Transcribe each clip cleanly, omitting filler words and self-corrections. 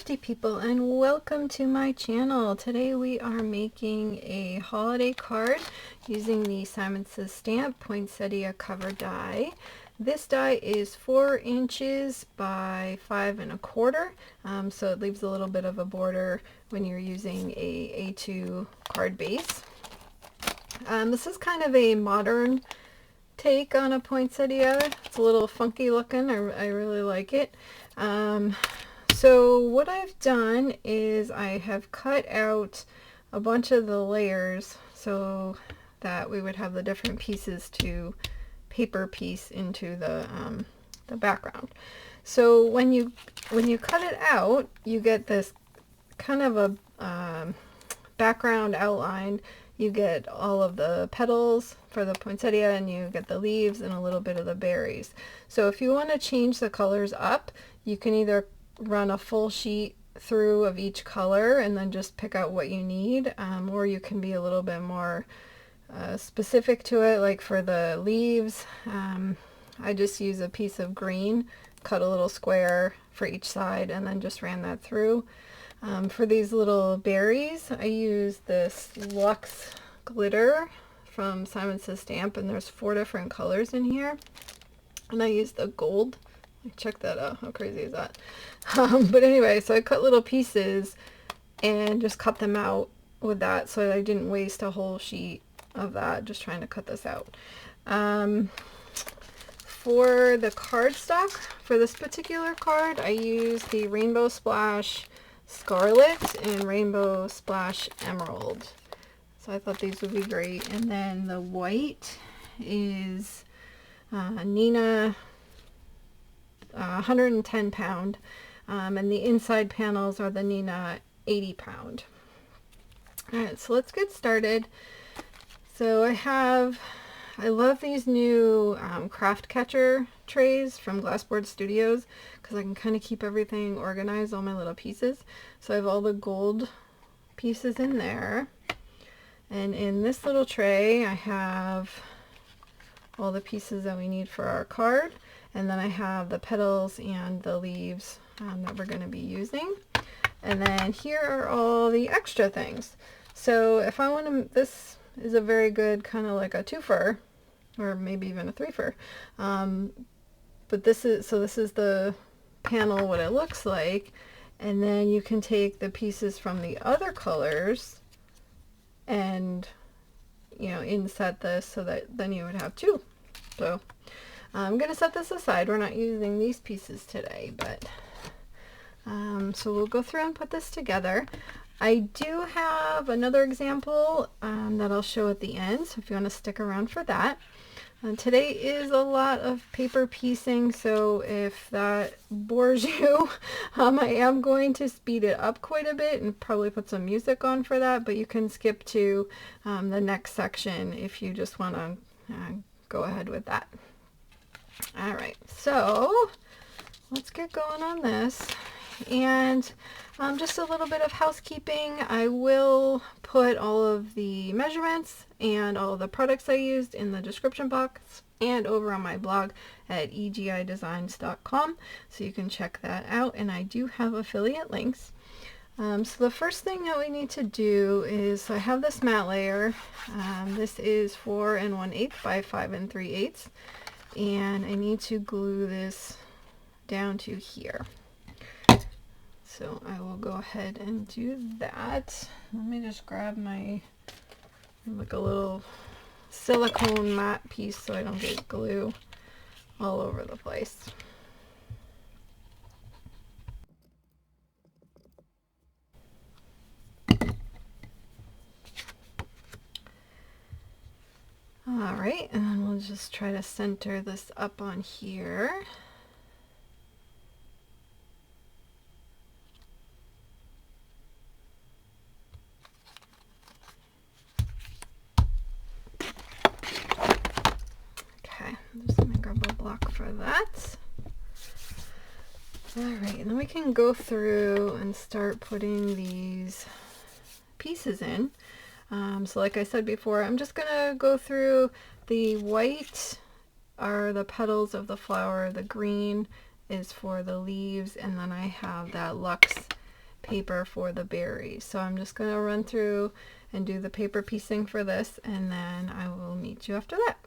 crafty people, and welcome to my channel. Today we are making a holiday card using the Simon Says Stamp Poinsettia cover die. This die is 4 inches by 5 1/4, so it leaves a little bit of a border when you're using a A2 card base. This is kind of a modern take on a poinsettia. It's a little funky looking. I really like it. So what I've done is I have cut out a bunch of the layers so that we would have the different pieces to paper piece into the background. So when you cut it out, you get this kind of a background outline. You get all of the petals for the poinsettia, and you get the leaves and a little bit of the berries. So if you want to change the colors up, you can either run a full sheet through of each color and then just pick out what you need, or you can be a little bit more specific to it. Like for the leaves, I just use a piece of green, cut a little square for each side, and then just ran that through. For these little berries, I use this LUXE glitter from Simon Says Stamp, and there's 4 different colors in here, and I use the gold. Check that out. How crazy is that? But anyway, so I cut little pieces and just cut them out with that, so I didn't waste a whole sheet of that just trying to cut this out. For the cardstock, for this particular card, I used the Rainbow Splash Scarlet and Rainbow Splash Emerald. So I thought these would be great. And then the white is Nina 110 pound, and the inside panels are the Nina 80 pound. Alright, so let's get started. So I love these new craft catcher trays from Glassboard Studios because I can kind of keep everything organized, all my little pieces. So I have all the gold pieces in there, and in this little tray I have all the pieces that we need for our card, and then I have the petals and the leaves that we're going to be using. And then here are all the extra things. So if I want to, this is a very good kind of like a twofer, or maybe even a threefer. But this is the panel, what it looks like, and then you can take the pieces from the other colors and, you know, inset this so that then you would have 2. So I'm going to set this aside. We're not using these pieces today, but so we'll go through and put this together. I do have another example that I'll show at the end, so if you want to stick around for that. Today is a lot of paper piecing, so if that bores you, I am going to speed it up quite a bit and probably put some music on for that, but you can skip to the next section if you just want to go ahead with that. Alright, so let's get going on this. And just a little bit of housekeeping. I will put all of the measurements and all of the products I used in the description box and over on my blog at egidesigns.com, so you can check that out, and I do have affiliate links. So the first thing that we need to do is, I have this matte layer. This is 4 1/8 by 5 3/8, and I need to glue this down to here. So I will go ahead and do that. Let me just grab my, like, a little silicone matte piece so I don't get glue all over the place. Alright, and then we'll just try to center this up on here. I'm just going to grab a block for that. Alright, and then we can go through and start putting these pieces in. So like I said before, I'm just going to go through. The white are the petals of the flower, the green is for the leaves, and then I have that LUXE paper for the berries. So I'm just going to run through and do the paper piecing for this, and then I will meet you after that.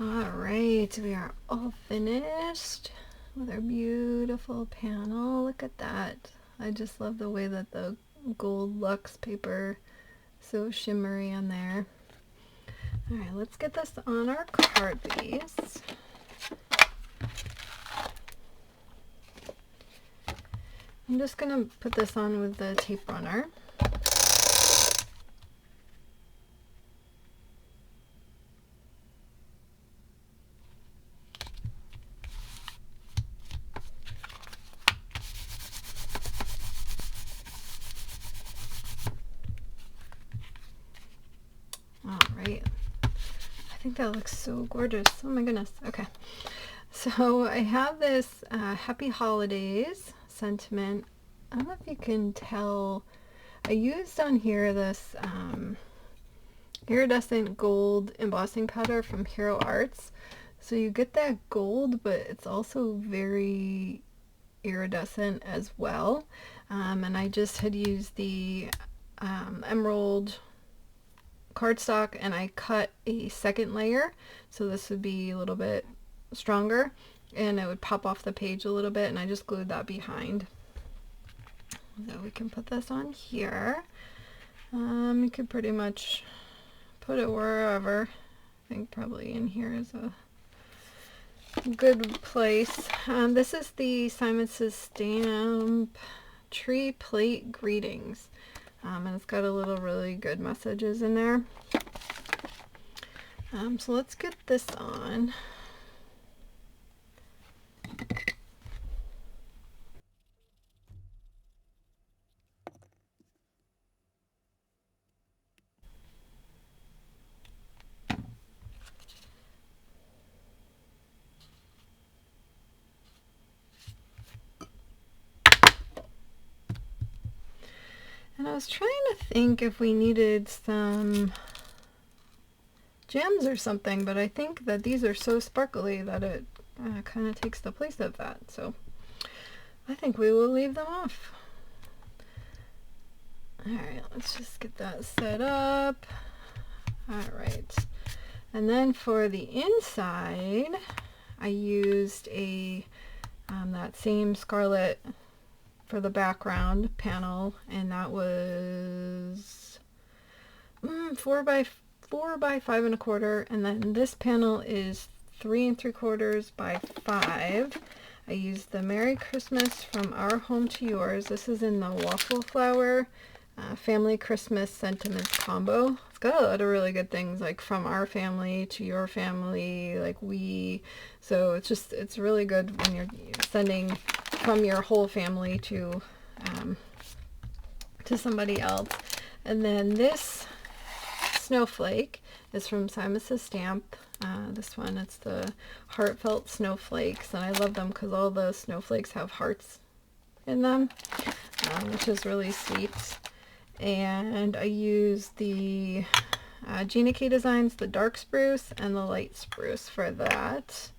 Alright, we are all finished with our beautiful panel. Look at that. I just love the way that the gold luxe paper is so shimmery on there. Alright, let's get this on our card base. I'm just going to put this on with the tape runner. Alright, I think that looks so gorgeous. Oh my goodness. Okay, so I have this Happy Holidays sentiment. I don't know if you can tell. I used on here this iridescent gold embossing powder from Hero Arts. So you get that gold, but it's also very iridescent as well. And I just had used the emerald cardstock, and I cut a second layer, so this would be a little bit stronger and it would pop off the page a little bit, and I just glued that behind. So we can put this on here. You could pretty much put it wherever. I think probably in here is a good place. This is the SSS Stamp Tree Plate Greetings. And it's got a little really good messages in there. So let's get this on. And I was trying to think if we needed some gems or something, but I think that these are so sparkly that it kind of takes the place of that. So I think we will leave them off. Alright, let's just get that set up. Alright. And then for the inside, I used a that same Scarlet for the background panel, and that was 4 by 5 1/4, and then this panel is 3 3/4 by 5. I used the Merry Christmas from Our Home to Yours. This is in the Waffle Flower Family Christmas Sentiments combo. It's got a lot of really good things, like from our family to your family, like we. So it's really good when you're sending from your whole family to somebody else. And then this snowflake is from SSS Stamp. This one, it's the Heartfelt Snowflakes, and I love them because all the snowflakes have hearts in them, which is really sweet. And I used the Gina K Designs, the dark spruce and the light spruce for that.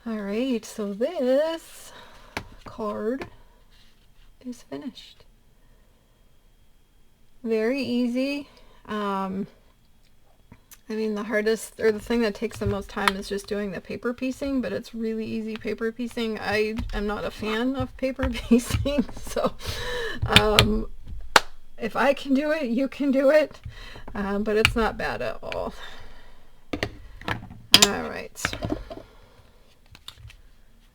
Alright, so this card is finished. Very easy. I mean, the hardest, or the thing that takes the most time is just doing the paper piecing, but it's really easy paper piecing. I am not a fan of paper piecing, so if I can do it, you can do it, but it's not bad at all. Alright.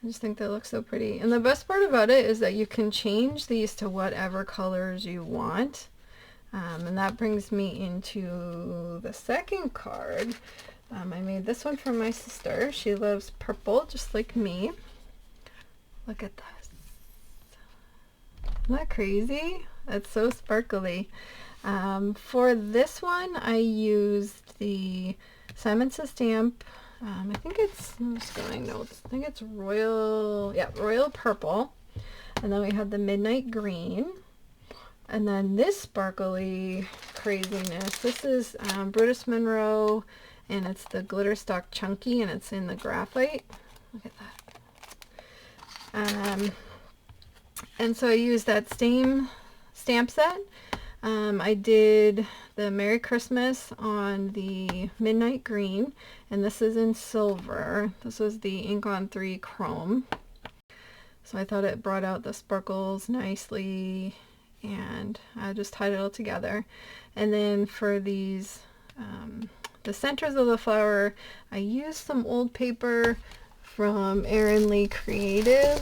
I just think that looks so pretty. And the best part about it is that you can change these to whatever colors you want. And that brings me into the second card. I made this one for my sister. She loves purple just like me. Look at this. Isn't that crazy? That's so sparkly. For this one, I used the Simon Says stamp. I think it's, I'm just going notes. I think it's Royal, yeah, Royal Purple. And then we have the Midnight Green. And then this sparkly craziness, this is Brutus Monroe, and it's the Glitter Stock Chunky, and it's in the graphite. Look at that. And so I used that same stamp set. I did the Merry Christmas on the Midnight Green, and this is in silver. This was the Ink on 3 Chrome. So I thought it brought out the sparkles nicely, and I just tied it all together. And then for these, the centers of the flower, I used some old paper from Erin Lee Creative.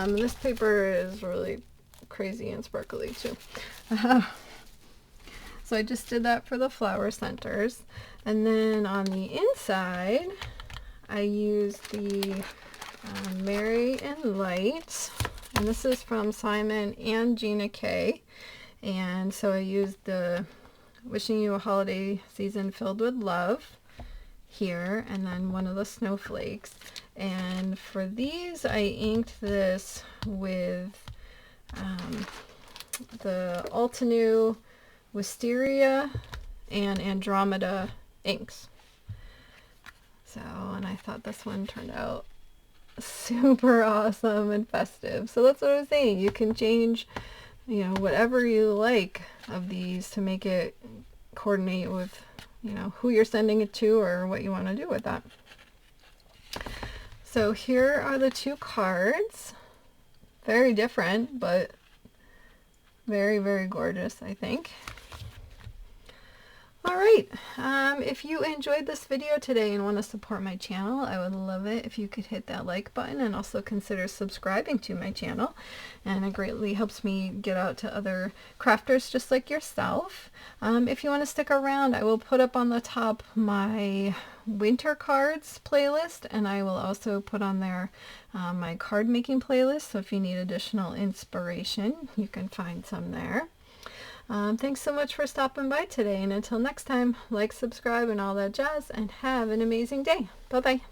This paper is really crazy and sparkly too. So I just did that for the flower centers. And then on the inside, I used the Merry and Light. And this is from Simon and Gina K. And so I used the Wishing You a Holiday Season Filled with Love here, and then one of the snowflakes. And for these, I inked this with the altenew Wisteria and Andromeda inks. So, and I thought this one turned out super awesome and festive. So that's what I was saying. You can change, you know, whatever you like of these to make it coordinate with, you know, who you're sending it to or what you want to do with that. So here are the two cards. Very different, but very, very gorgeous, I think. Alright, if you enjoyed this video today and want to support my channel, I would love it if you could hit that like button and also consider subscribing to my channel. And it greatly helps me get out to other crafters just like yourself. If you want to stick around, I will put up on the top my winter cards playlist, and I will also put on there my card making playlist. So if you need additional inspiration, you can find some there. Thanks so much for stopping by today, and until next time, like, subscribe, and all that jazz, and have an amazing day. Bye-bye.